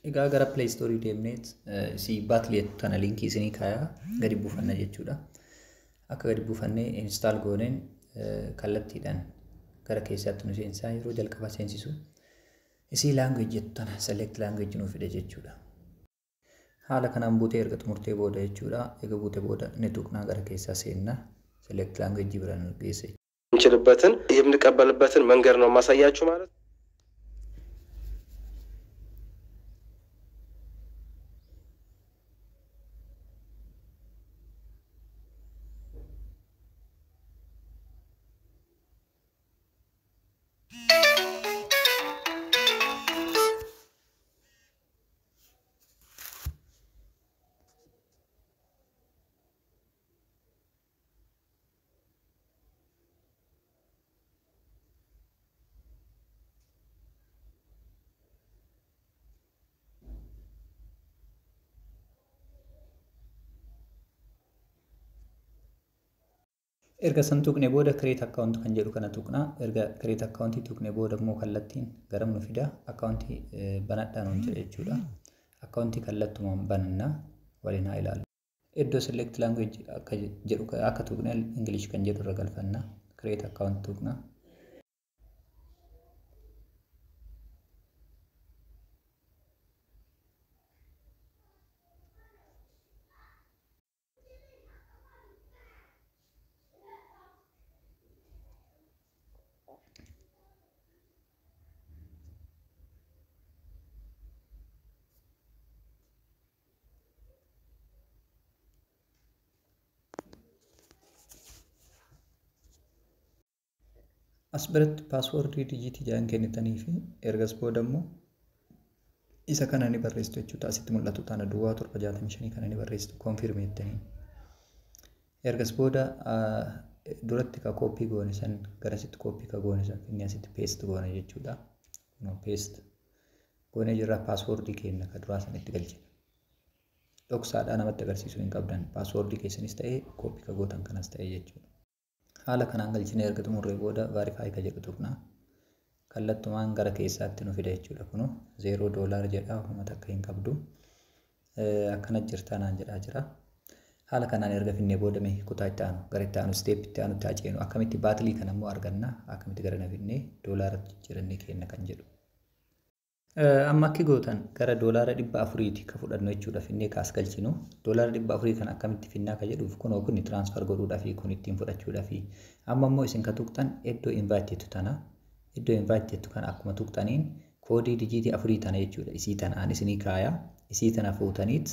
Egaa gara Play Store deemneet si baatlee tana linkii isinii kaayaa gadi buufanna jechuudha. Akka gadi buufannee install gooneen kallattiidhaan gara keessaatti nu seensaa yeroo jalqaba seensisu isii language jettu tana select language nuuf fide jechuudha. Haala kanaan buutee erga xumurtee booda jechuudha. Egaa buutee booda ni tuqnaa gara keessaa seenna select language bira nu geesse. እንችልበትን የምንቀበልበትን መንገድ ነው ማሳያችሁ ማለት Erga san tuqne booda create account kan jedhu kana tuqna. Erga create account tuqne booda immoo kallattiin garam nu fida account banadhaan on jedhe jechuudha. Account kallattumaan banna waliin haa ilaallu. Iddoo select language akka jedhu akka tuqne English kan jedhu irra galfanna. Create account tuqna. Asbiratti password digitii jaan kennitanii fi ergas booda immoo isa kana ni barreessitu jechuudha. Asitti mul'atu tana duwwaa 765 kana ni barreessitu confirm jettanii. Ergas booda duratti ka copy goone san gara sitti copy ka goone san inni asitti paste goone jechuudha. No paste goone jira password kenna ka duraa san itti galchina. Dhoksaadhaan namatti agarsiisuu hin qabdan password keessanis ta'ee copy ka gootan kanas ta'ee jechuudha. Haala kanaan galchine erga xumurree booda verify ka jedhu tuqna. Kallattumaan gara keessaatti nu fida jechuudha. Kunu $0 jedha uummata akka hin qabdu. Akkana jirta naan jedhaa jira. Haala kanaan erga finnee booda mee kutaa itti aanu gara itti aanu step itti aanu itti ceenu akkamitti baatilii kana immoo arganna akkamitti gara na finnee $1 jijjiirannee kenna kan jedhu. Amma akki gootan gara $400 ka fudhannu jechuudha finnee kaas galchinu. $400 kan akkamitti finnaa ka jedhuuf kunoo kun transfer godhuudhaaf kun ittiin fudhachuudhaaf. Amma immoo isin ka tuqxan iddoo invite jettu tana. Iddoo invite jettu kana akkuma tuqxaniin koodii digitii 4 tana jechuudha. Isii tanaan isinii kaaya. Isii tana fuutaniit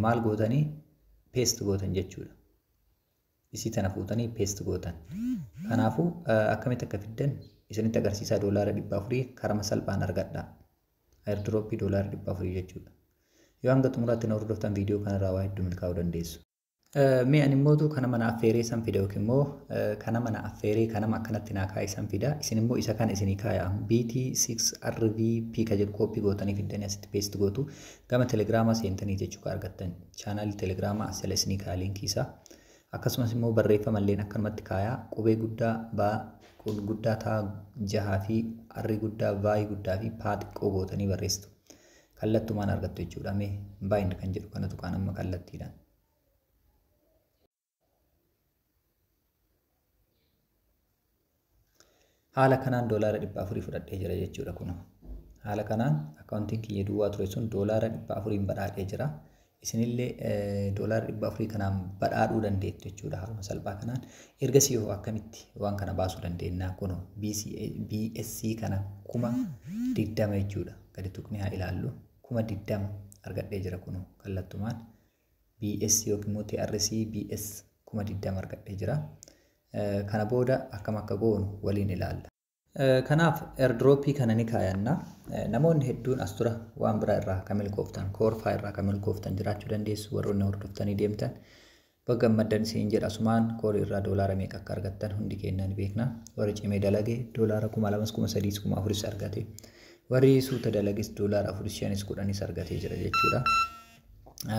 maal gootanii paste gootan jechuudha. Isii tana fuutanii paste gootan. Kanaafuu akkamitti akka fiddan isinitti agarsiisaa $400 karama salphaan argadha. Airdrop $400 jechuudha. Yoo hanga xumuraatti na hordoftan viidiyoo kanarraa waa hedduu milkaa'uu dandeessu. Mee ani immoo kana mana affeeree san fida yookiin immoo kana mana affeeree kanama akkanatti naa kaa'e san fida. Isin immoo isa kana isinii kaaya. BT6RVP ka jedhu copy gootanii fiddanii asitti paste gootu. Gama telegiraamaa seentanii jechuu ka argattan. Chaanaalii telegiraamaa asila isinii kaaya linkii isaa. Akkasumas immoo barreeffama illee akkanumatti kaaya. Qubee guddaa baa guddaa taa jahaa fi arri guddaa vaayii guddaa fi paa xiqqoo gootanii barreessitu. Kallattumaan argattu jechuudha. Mee bind kan jedhu kana tuqaan amma kallattiidhaan. Haala kanaan $400 fudhadhee jira jechuudha kun. Haala kanaan akkaawuntiin kiyya duwwaa ture sun $400 badhaadhee jira. Isinillee $400 kanaan badhaadhuu dandeettu jechuudha. Haaluma salphaa kanaan ergasii yoo akkamitti waan kana baasuu dandeenya kun BSC kana 20 jechuudha. Gadi tuqnee haa ilaallu 20 argadhee jira kun kallattumaan BSC yookiin immoo TRC BS 20 argadhee jira. Kana booda akkam akka goonu waliin ilaalla. Kanaaf airdrop kana ni kaayanna. Namoonni hedduun as dura waan biraa irraa kan milkooftan koorfaa irraa kan milkooftan jiraachuu dandeessu warroonni hordoftanii deemtan. Baga maddan isin jedha asumaan koori irraa $1 meeqa akka argattan hundi keenya ni beekna. Warri cimee dalagee $2,200 argate. Warri suuta dalagees $4,510 argatee jira jechuudha.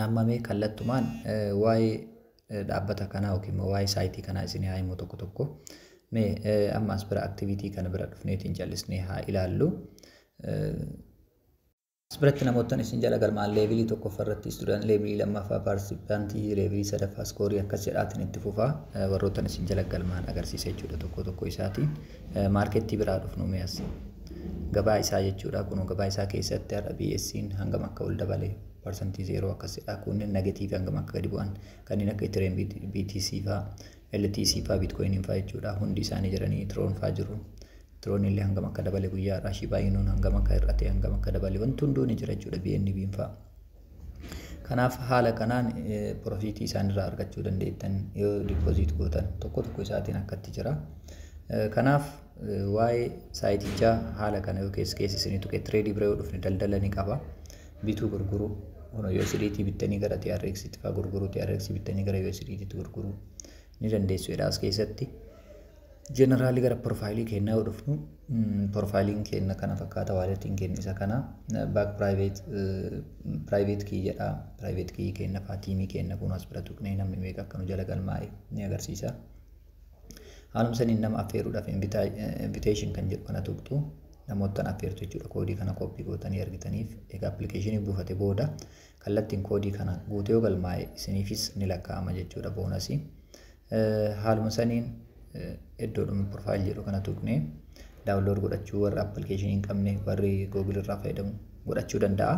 Amma mee kallattumaan waa'ee dhaabbata kanaa yookiin waa'ee saayitii kanaa isin haa himu tokko tokko. Mee ammas bira activity kana bira dhufneetiin jallisnee haa ilaallu. Asirratti namoota isin jala galmaan leevilii tokkoffaarratti istuudhaan leevilii lammaffaa paartisipaantii leevilii sadaffaa iskoorii akkas jedhaatiin itti fufaa warroota isin jala galmaan agarsiisa jechuudha tokko isaatiin maarkeettii biraa dhufnu mi'as gabaa isaa jechuudha kun gabaa isaa keessatti har'a BSC'n hangam akka ol dabale parsantii 0 akkas jedha kunneen negatiivii hangam akka gadi bu'an kanneen akka Ethereum BTC faa LTC faa Bitcoin faa jechuudha hundi isaanii jiranii Tron faa jiru. Tron illee hangam akka dabale guyyaa irraa Shiba Inuun hangam akka hir'ate hangam akka dabale wanti hunduun ni jira jechuudha BNB faa. Kanaaf haala kanaan profiitii isaan irraa argachuu dandeettan yoo dipoozit gootan tokko isaatiin akkatti jira. Kanaaf waa'ee saayitichaa haala kana yoo keessa isiniif tuqe tireedii bira yoo dhufne daldala ni qaba. Bituu gurguruu USDT bittanii gara TRX itti faa gurguruu TRX bittanii gara USDT itti gurguruu ni dandeessu jedha as keessatti. Generally gara profaayilii keenyaa yoo dhufnu profaayiliin keenya kana fakkaata waaletiin keenya isa kana back private key jedha private key keenya faa tiimii keenya kun as bira tuqnee namni meeqa akka nu jala galmaa'e ni agarsiisa. Haaluma saniin nama affeeruudhaaf invitation kan jedhu kana tuqxu namoota affeertu jechuudha koodii kana koppii gootanii argitaniif egaa appilikeeshinii buufate booda kallattiin koodii kana guutee yoo galmaa'e isiniifis ni lakkaa'ama jechuudha boonasii. Haaluma saniin iddoodhuma profaayil jedhu kana tuqnee daawunlood godhachuu warra appilikeeshinii hin qabne warri Google irraa fayyadamu godhachuu danda'a.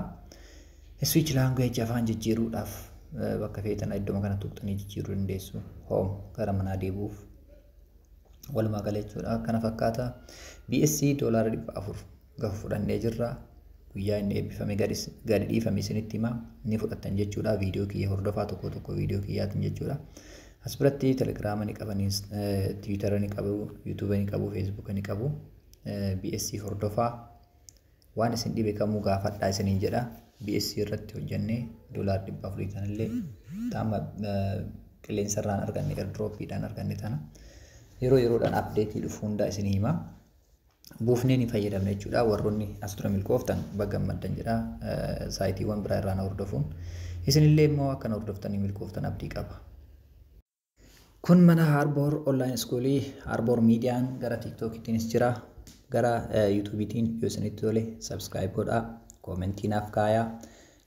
Switch language afaan jijjiiruudhaaf bakka feetan iddoo kana tuqxanii jijjiiruu dandeessu. Home gara manaa deebuuf walumaa gala jechuudha kana fakkaata. BSC doolaara 400 gahu fudhannee jirra. Guyyaa inni eebbifame gadi dhiifame isinitti hima ni fudhattan jechuudha. Viidiyoo kiyya hordofaa tokko viidiyoo kiyyaatiin jechuudha. As biratti telegiraama ni qabanii tiwiitara ni qabu yuutuuba ni qabu feesbuuka ni qabu BSC hordofaa waan isin dhibe kamuu gaafadhaa isiniin jedha. BSC irratti hojjannee doolaara 400 kanallee taama qilleensarraan arganne airdroppiidhaan arganne tana yeroo yeroodhaan updeetii dhufu hundaa isin hima. Buufnee ni fayyadamna jechuudha. Warroonni as dura milkooftan baga gammaddan jedha. Saayitiiwwan biraa irraan hordofuun isinillee immoo akka hordoftanii milkooftan abdii qaba. Kun mana Harbour Online Schoolii Harbour Miidiyaan gara TikTokittiinis jira gara YouTubetiin yoo isinitti tole subscribe godhaa koomentii naaf kaayaa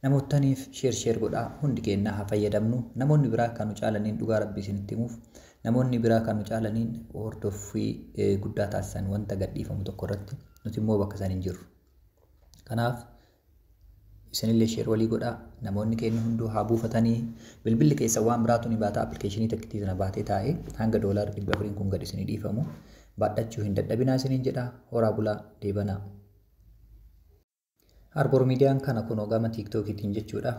namootaniif share godhaa hundi keenya haa fayyadamnu namoonni biraa kan nu caalaniin dhugaa rabbii isinitti himuuf namoonni biraa kan nu caalaniin hordoffii guddaa taasisan wanta gadhiifamu tokko irratti nuti immoo bakka san hin jirru. Kanaaf isinillee share walii godhaa namoonni keenya hunduu haa buufatanii bilbilli keessa waan biraatu ni baata appilikeeshinii takkitii sana baatee taa'ee hanga doolaara 400 kun gadi isinii dhiifamu baadhachuu hin dadhabinaa isiniin jedha horaa bulaa deebanaa. Harbour Miidiyaan kana kunoo gama TikTokittiin jechuudha.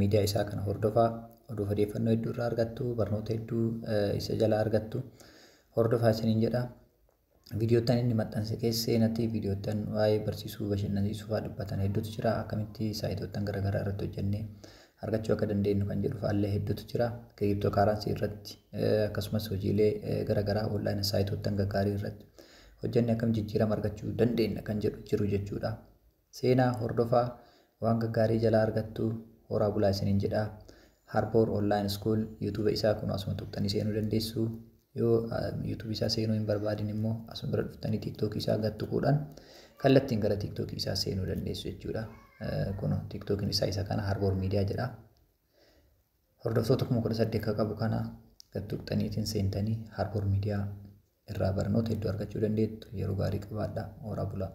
Miidiyaa isaa kana hordofaa oduu odeeffannoo hedduu irraa argattu barnoota hedduu isa jalaa argattu hordofaa isiniin jedha. Viidiyootaan inni maxxanse keessa seenatti viidiyootaan waa'ee barsiisuu bashannansiisuu fa'aa dubbatan hedduutu jira. Akkamitti saayitoottan garaagaraa irratti hojjennee argachuu akka dandeenyu kan jedhu fa'aallee hedduutu jira. Kiriptookaaransii irratti akkasumas hojiilee garaagaraa onlaayinii saayitoottan gaggaarii irratti hojjennee akkam jijjiirama argachuu dandeenya kan jedhu jiru jechuudha. Seenaa hordofaa waan gaggaarii jalaa argattu horaa bulaa isiniin jedha. Harbour Online School YouTube isaa kun asuma tuqxanii seenuu dandeessu. Yoo YouTube isaa seenuu hin barbaadin immoo asuma bira dhuftanii TikTok isaa gattuquudhaan kallattiin gara TikTok isaa seenuu dandeessu jechuudha. Kun TikTokin isaa isa kana Harbour Miidiyaa jedha. Hordoftoota 18,000 akka qabu kana gattuqxaniitiin seentanii Harbour Miidiyaa irraa barnoota hedduu argachuu dandeettu. Yeroo gaarii qabaadhaa. Horaa bulaa.